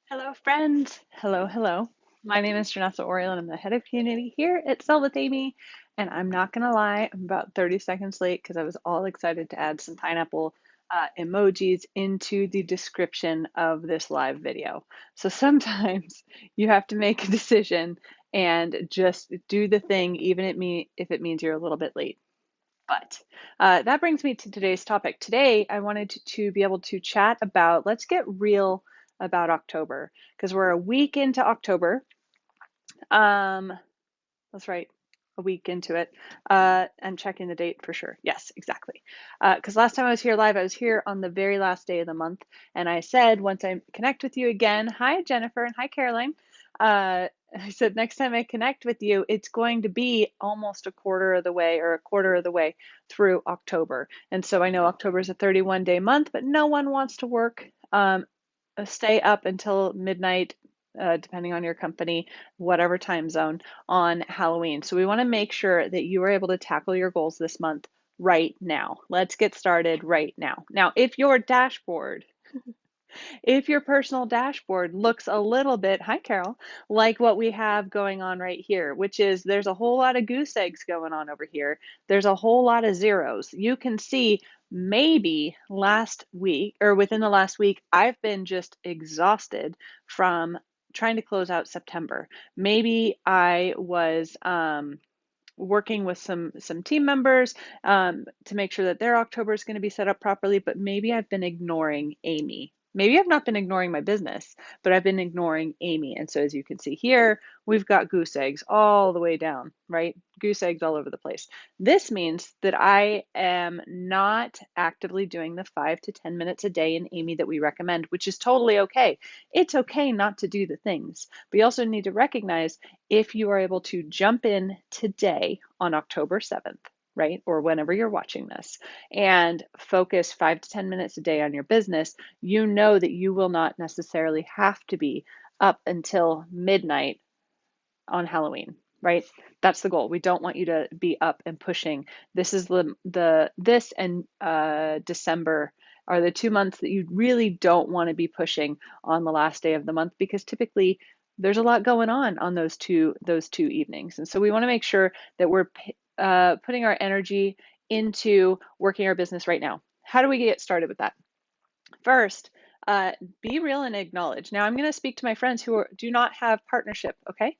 Hello, friends. Hello, hello. My name is Janessa Oriel, and I'm the head of community here at Sell with Amy. And I'm not going to lie, I'm about 30 seconds late because I was all excited to add some pineapple emojis into the description of this live video. So sometimes you have to make a decision and just do the thing, even if it means you're a little bit late. But that brings me to today's topic. Today, I wanted to be able to chat about, let's get real about October, because we're a week into October. Um, that's right, a week into it. I'm checking the date for sure. Yes, exactly. Because last time I was here live, I was here on the very last day of the month. And I said, once I connect with you again, hi, Jennifer, and hi, Caroline. I said, next time I connect with you, it's going to be almost a quarter of the way or a quarter of the way through October. And so I know October is a 31-day month, but no one wants to work, stay up until midnight, depending on your company, whatever time zone, on Halloween. So we want to make sure that you are able to tackle your goals this month right now. Let's get started right now. Now, if your personal dashboard looks a little bit, hi Carol, like what we have going on right here, which is there's a whole lot of goose eggs going on over here. There's a whole lot of zeros. You can see maybe last week or within the last week, I've been just exhausted from trying to close out September. Maybe I was working with some team members to make sure that their October is going to be set up properly, but maybe I've been ignoring Amy. Maybe I've not been ignoring my business, but I've been ignoring Amy. And so as you can see here, we've got goose eggs all the way down, right? Goose eggs all over the place. This means that I am not actively doing the 5 to 10 minutes a day in Amy that we recommend, which is totally okay. It's okay not to do the things, but you also need to recognize if you are able to jump in today on October 7th, right, or whenever you're watching this, and focus 5 to 10 minutes a day on your business, you know that you will not necessarily have to be up until midnight on Halloween, right? That's the goal. We don't want you to be up and pushing. This is this and December are the 2 months that you really don't want to be pushing on the last day of the month because typically there's a lot going on those two evenings. And so we want to make sure that we're putting our energy into working our business right now. How do we get started with that? First, be real and acknowledge. Now, I'm going to speak to my friends who do not have partnership, okay?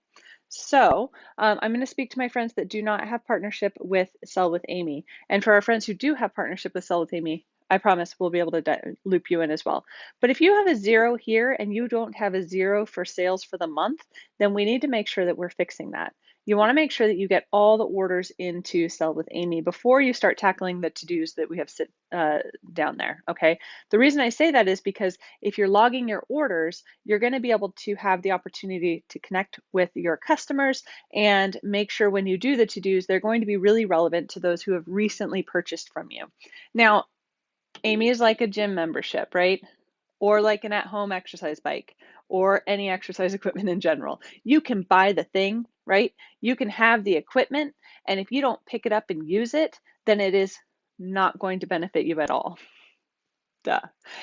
So I'm going to speak to my friends that do not have partnership with Sell with Amy. And for our friends who do have partnership with Sell with Amy, I promise we'll be able to loop you in as well. But if you have a 0 here and you don't have a 0 for sales for the month, then we need to make sure that we're fixing that. You want to make sure that you get all the orders into Sell with Amy before you start tackling the to-dos that we have sit down there, okay? The reason I say that is because if you're logging your orders, you're going to be able to have the opportunity to connect with your customers and make sure when you do the to-dos, they're going to be really relevant to those who have recently purchased from you. Now, Amy is like a gym membership, right? Or like an at-home exercise bike or any exercise equipment in general. You can buy the thing, right? You can have the equipment, and if you don't pick it up and use it, then it is not going to benefit you at all. Duh.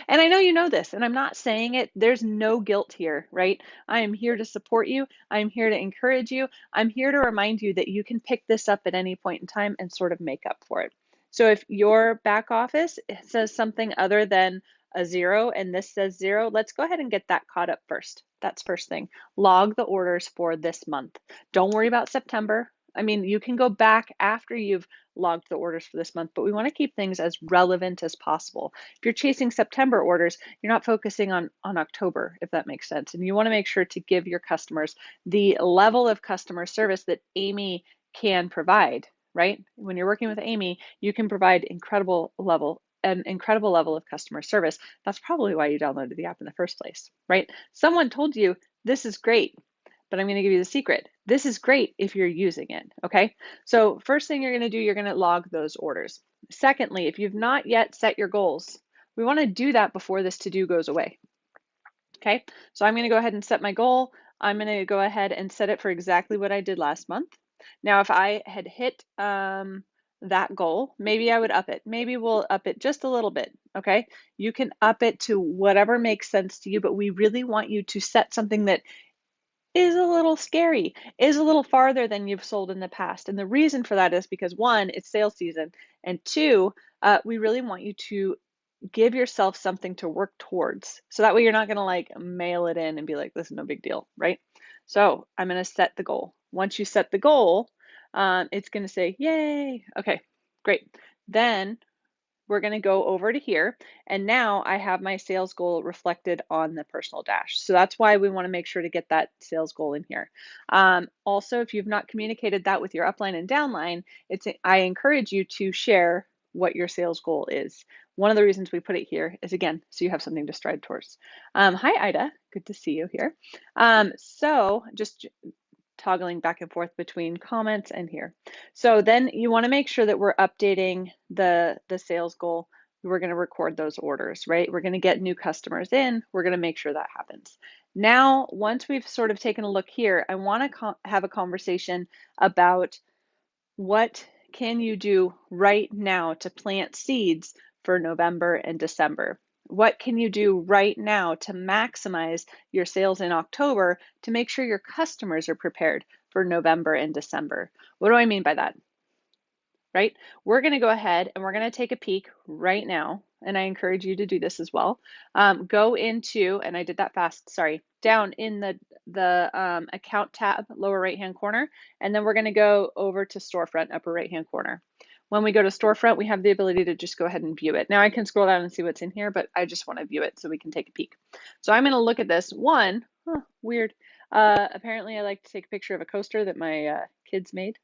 And I know you know this, and I'm not saying it. There's no guilt here, right? I am here to support you. I'm here to encourage you. I'm here to remind you that you can pick this up at any point in time and sort of make up for it. So if your back office says something other than a 0 and this says 0, let's go ahead and get that caught up first. That's first thing. Log the orders for this month. Don't worry about September. I mean, you can go back after you've logged the orders for this month, but we want to keep things as relevant as possible. If you're chasing September orders, you're not focusing on October, if that makes sense. And you want to make sure to give your customers the level of customer service that Amy can provide, right? When you're working with Amy, you can provide an incredible level of customer service. That's probably why you downloaded the app in the first place, right? Someone told you this is great, but I'm going to give you the secret. This is great if you're using it, okay? So first thing you're going to do, you're going to log those orders. Secondly, if you've not yet set your goals, we want to do that before this to-do goes away, okay? So I'm going to go ahead and set my goal. I'm going to go ahead and set it for exactly what I did last month. Now, if I had hit that goal, maybe I would up it. Maybe we'll up it just a little bit, okay? You can up it to whatever makes sense to you, but we really want you to set something that is a little scary, is a little farther than you've sold in the past. And the reason for that is because one, it's sales season, and two, we really want you to give yourself something to work towards. So that way you're not going to like mail it in and be like, this is no big deal, right? So I'm going to set the goal. Once you set the goal, it's going to say, yay. Okay, great. Then we're going to go over to here. And now I have my sales goal reflected on the personal dash. So that's why we want to make sure to get that sales goal in here. Also, if you've not communicated that with your upline and downline, I encourage you to share what your sales goal is. One of the reasons we put it here is, again, so you have something to strive towards. Hi, Ida. Good to see you here. So just toggling back and forth between comments and here. So then you want to make sure that we're updating the sales goal. We're going to record those orders, right? We're going to get new customers in. We're going to make sure that happens. Now, once we've sort of taken a look here, I want to have a conversation about what can you do right now to plant seeds for November and December? What can you do right now to maximize your sales in October to make sure your customers are prepared for November and December? What do I mean by that? Right? We're going to go ahead and we're going to take a peek right now. And I encourage you to do this as well. Go into, and I did that fast, sorry, down in the account tab, lower right-hand corner. And then we're going to go over to storefront, upper right-hand corner. When we go to storefront, we have the ability to just go ahead and view it. Now I can scroll down and see what's in here, but I just want to view it so we can take a peek. So I'm going to look at this. One, weird. Apparently I like to take a picture of a coaster that my kids made.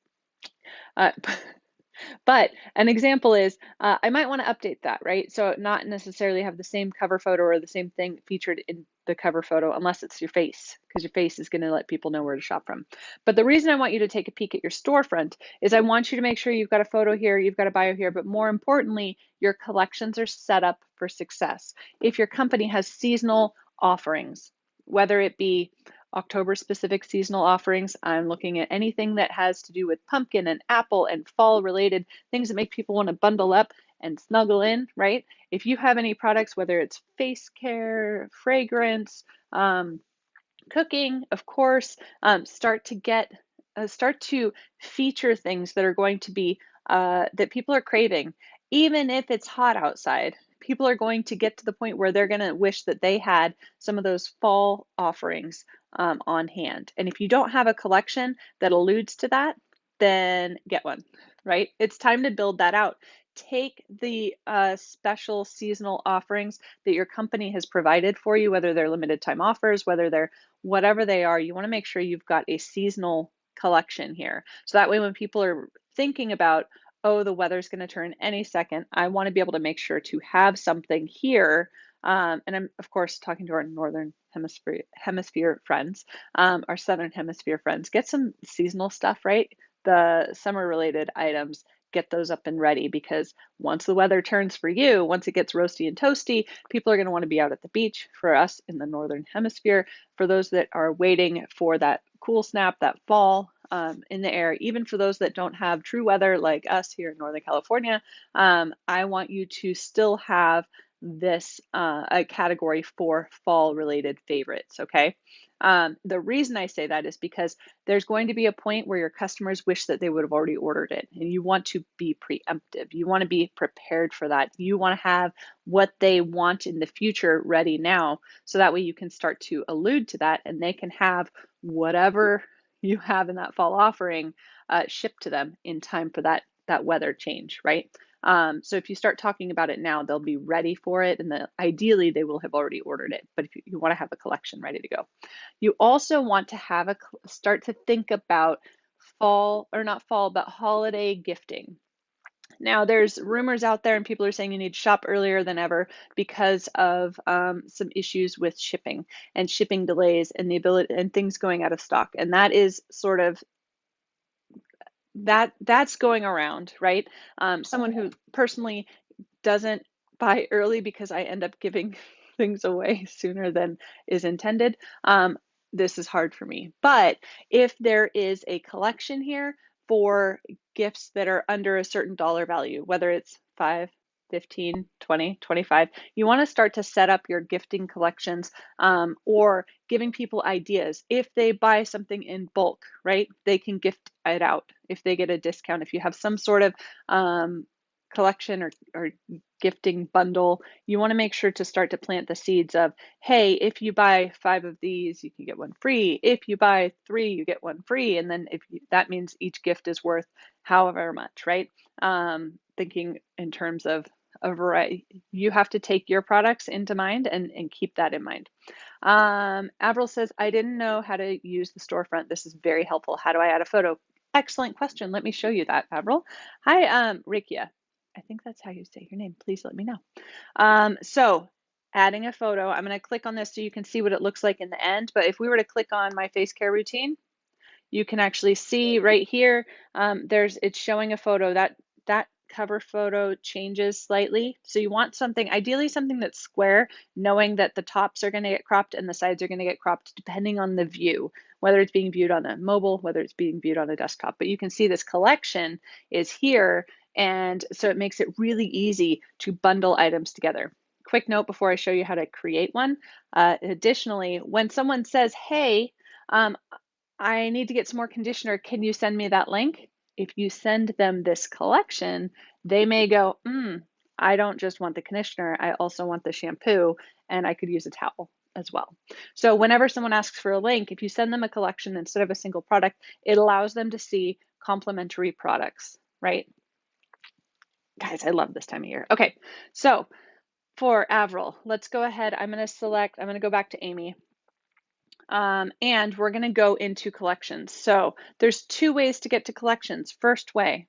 But an example is I might want to update that, right? So not necessarily have the same cover photo or the same thing featured in the cover photo unless it's your face, because your face is going to let people know where to shop from. But the reason I want you to take a peek at your storefront is I want you to make sure you've got a photo here, you've got a bio here, but more importantly, your collections are set up for success. If your company has seasonal offerings, whether it be October specific seasonal offerings. I'm looking at anything that has to do with pumpkin and apple and fall related things that make people want to bundle up and snuggle in, right? If you have any products, whether it's face care, fragrance, cooking, of course, start to feature things that are going to be that people are craving, even if it's hot outside. People are going to get to the point where they're going to wish that they had some of those fall offerings on hand. And if you don't have a collection that alludes to that, then get one, right? It's time to build that out. Take the special seasonal offerings that your company has provided for you, whether they're limited time offers, whether they're whatever they are, you want to make sure you've got a seasonal collection here. So that way when people are thinking about, oh, the weather's going to turn any second, I want to be able to make sure to have something here. And I'm, of course, talking to our Northern Hemisphere friends, our Southern Hemisphere friends. Get some seasonal stuff, right? The summer related items, get those up and ready, because once the weather turns for you, once it gets roasty and toasty, people are going to want to be out at the beach. For us in the Northern Hemisphere, for those that are waiting for that cool snap, that fall in the air, even for those that don't have true weather like us here in Northern California, I want you to still have this a category for fall related favorites, okay? The reason I say that is because there's going to be a point where your customers wish that they would have already ordered it, and you want to be preemptive. You want to be prepared for that. You want to have what they want in the future ready now, so that way you can start to allude to that and they can have whatever you have in that fall offering shipped to them in time for that weather change, right? So if you start talking about it now, they'll be ready for it, and ideally they will have already ordered it. But if you want to have a collection ready to go, you also want to have start to think about fall, or not fall, but holiday gifting. Now, there's rumors out there, and people are saying you need to shop earlier than ever because of some issues with shipping and shipping delays and the ability and things going out of stock. And that is sort of that's going around, right? Someone who personally doesn't buy early because I end up giving things away sooner than is intended. This is hard for me. But if there is a collection here for gifts that are under a certain dollar value, whether it's 5, 15, 20, 25. You want to start to set up your gifting collections, or giving people ideas. If they buy something in bulk, right, they can gift it out if they get a discount. If you have some sort of collection or gifting bundle, you want to make sure to start to plant the seeds of, hey, if you buy 5 of these, you can get one free. If you buy 3, you get one free. And then that means each gift is worth however much, right? Thinking in terms of a variety, you have to take your products into mind and keep that in mind. Avril says, I didn't know how to use the storefront. This is very helpful. How do I add a photo? Excellent question. Let me show you that, Avril. Hi, Rikia. I think that's how you say your name. Please let me know. So adding a photo, I'm going to click on this so you can see what it looks like in the end. But if we were to click on my face care routine, you can actually see right here, it's showing a photo. That cover photo changes slightly. So you want something, ideally something that's square, knowing that the tops are going to get cropped and the sides are going to get cropped depending on the view, whether it's being viewed on a mobile, whether it's being viewed on a desktop. But you can see this collection is here, and so it makes it really easy to bundle items together. Quick note before I show you how to create one. Additionally, when someone says, hey, I need to get some more conditioner, can you send me that link? If you send them this collection, they may go, I don't just want the conditioner, I also want the shampoo, and I could use a towel as well. So whenever someone asks for a link, if you send them a collection instead of a single product, it allows them to see complementary products, right? Guys, I love this time of year. Okay, so for Avril, let's go ahead. I'm going to go back to Amy. And we're going to go into collections. So there's 2 ways to get to collections. First way,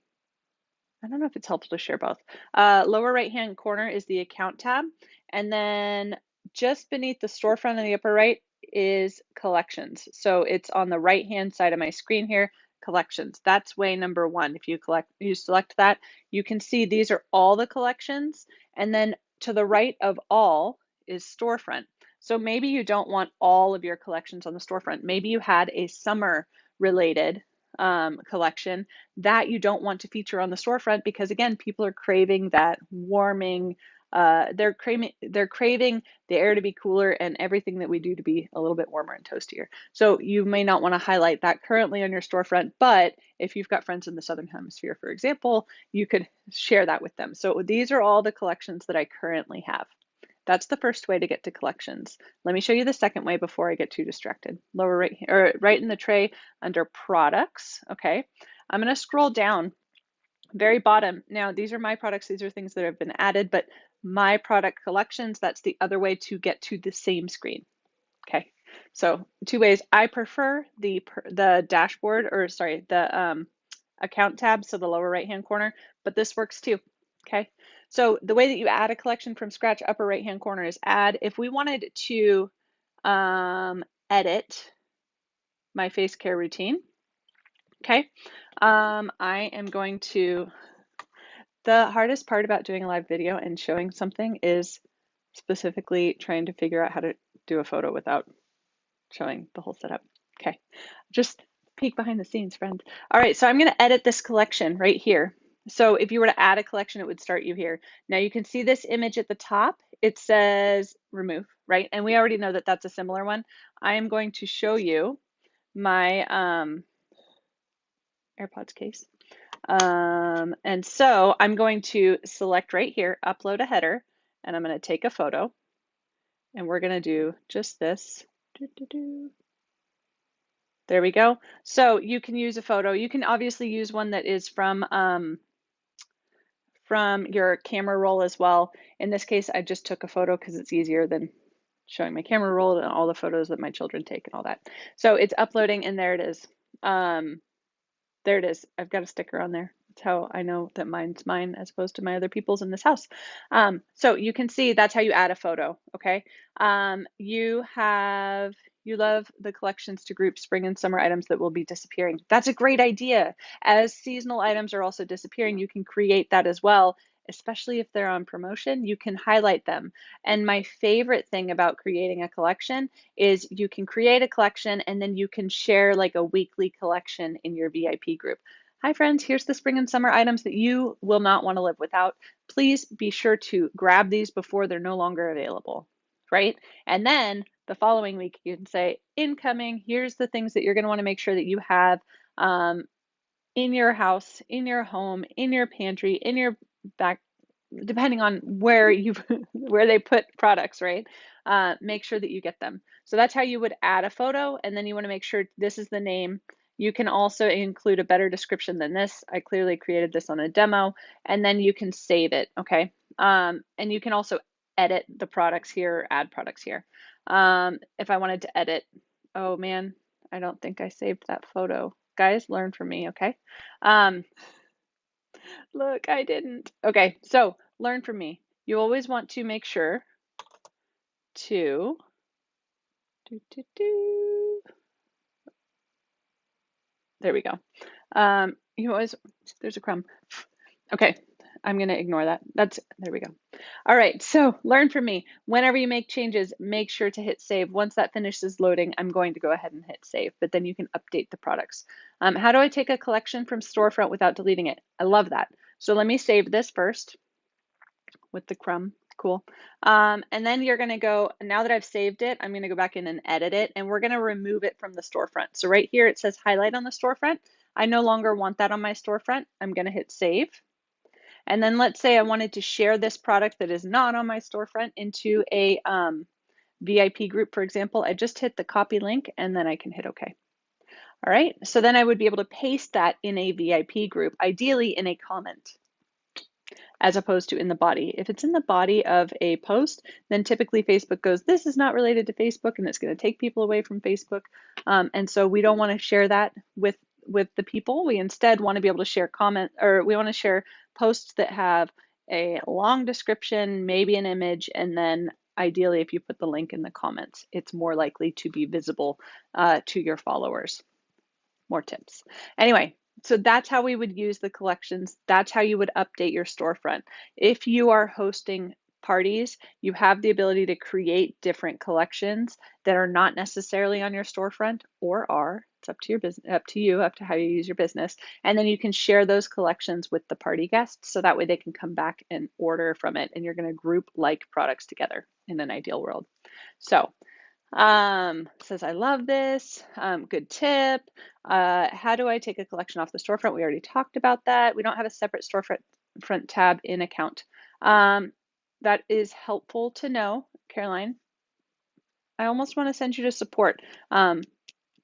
I don't know if it's helpful to share both. Lower right-hand corner is the account tab. And then just beneath the storefront in the upper right is collections. So it's on the right-hand side of my screen here, collections. That's way number 1. If you select that, you can see these are all the collections. And then to the right of all is storefront. So maybe you don't want all of your collections on the storefront. Maybe you had a summer related collection that you don't want to feature on the storefront because, again, people are craving that warming, they're craving the air to be cooler and everything that we do to be a little bit warmer and toastier. So you may not want to highlight that currently on your storefront, but if you've got friends in the Southern Hemisphere, for example, you could share that with them. So these are all the collections that I currently have. That's the first way to get to collections. Let me show you the second way before I get too distracted. Lower right here, or right in the tray under products. Okay, I'm going to scroll down, very bottom. Now, these are my products. These are things that have been added, but my product collections, that's the other way to get to the same screen. Okay, so 2 ways. I prefer the dashboard, or sorry, the account tab, so the lower right-hand corner, but this works too. Okay, so the way that you add a collection from scratch, upper right-hand corner, is add. If we wanted to edit my face care routine, okay, I am going to, the hardest part about doing a live video and showing something is specifically trying to figure out how to do a photo without showing the whole setup. Okay, just peek behind the scenes, friend. All right, so I'm going to edit this collection right here. So if you were to add a collection, it would start you here. Now you can see this image at the top. It says remove, right? And we already know that that's a similar one. I am going to show you my AirPods case. And so I'm going to select right here, upload a header, and I'm going to take a photo. And we're going to do just this. There we go. So you can use a photo. You can obviously use one that is from your camera roll as well. In this case, I just took a photo because it's easier than showing my camera roll and all the photos that my children take and all that. So it's uploading, and there it is. There it is. I've got a sticker on there. That's how I know that mine's mine as opposed to my other people's in this house. So you can see that's how you add a photo, okay? You love the collections to group spring and summer items that will be disappearing. That's a great idea. As seasonal items are also disappearing, you can create that as well, especially if they're on promotion. You can highlight them. And my favorite thing about creating a collection is you can create a collection and then you can share like a weekly collection in your VIP group. Hi friends, here's the spring and summer items that you will not want to live without. Please be sure to grab these before they're no longer available, right? And then the following week you can say, incoming, here's the things that you're going to want to make sure that you have um, in your house, in your home, in your pantry, in your back, depending on where you where they put products, right? Make sure that you get them. So that's how you would add a photo, and then you want to make sure this is the name. You can also include a better description than this. I clearly created this on a demo, and then you can save it, okay? And you can also edit the products here, add products here. If I wanted to edit, oh man, I don't think I saved that photo. Guys, learn from me, okay? Um, Look, I didn't. Okay, so learn from me. You always want to make sure to do, do, do. There we go. You always, there's a crumb. Okay, I'm gonna ignore that. There we go. All right, so learn from me. Whenever you make changes, make sure to hit save. Once that finishes loading, I'm going to go ahead and hit save, but then you can update the products. How do I take a collection from storefront without deleting it? I love that. So let me save this first with the crumb. Cool. And then you're going to go, now that I've saved it, I'm going to go back in and edit it, and we're going to remove it from the storefront. So right here, it says highlight on the storefront. I no longer want that on my storefront. I'm going to hit save. And then let's say I wanted to share this product that is not on my storefront into a VIP group, for example. I just hit the copy link and then I can hit OK. All right, so then I would be able to paste that in a VIP group, ideally in a comment, as opposed to in the body. If it's in the body of a post, then typically Facebook goes, this is not related to Facebook, and it's going to take people away from Facebook. And so we don't want to share that with the people. We instead want to be able to share we want to share posts that have a long description, maybe an image, and then ideally if you put the link in the comments, it's more likely to be visible to your followers. More tips. Anyway, so that's how we would use the collections. That's how you would update your storefront. If you are hosting parties, you have the ability to create different collections that are not necessarily on your storefront or are. It's up to your business, up to you, up to how you use your business. And then you can share those collections with the party guests so that way they can come back and order from it. And you're going to group like products together in an ideal world. So says, I love this. Good tip. How do I take a collection off the storefront? We already talked about that. We don't have a separate storefront tab in account. That is helpful to know, Caroline. I almost want to send you to support. And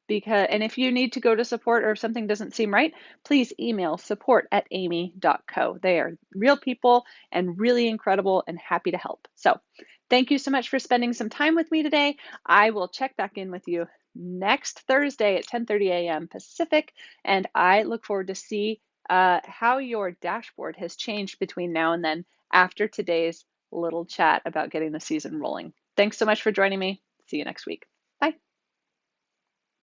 if you need to go to support or if something doesn't seem right, please email support@amy.co. They are real people and really incredible and happy to help. So thank you so much for spending some time with me today. I will check back in with you next Thursday at 10:30 a.m. Pacific, and I look forward to see how your dashboard has changed between now and then after today's little chat about getting the season rolling. Thanks so much for joining me. See you next week.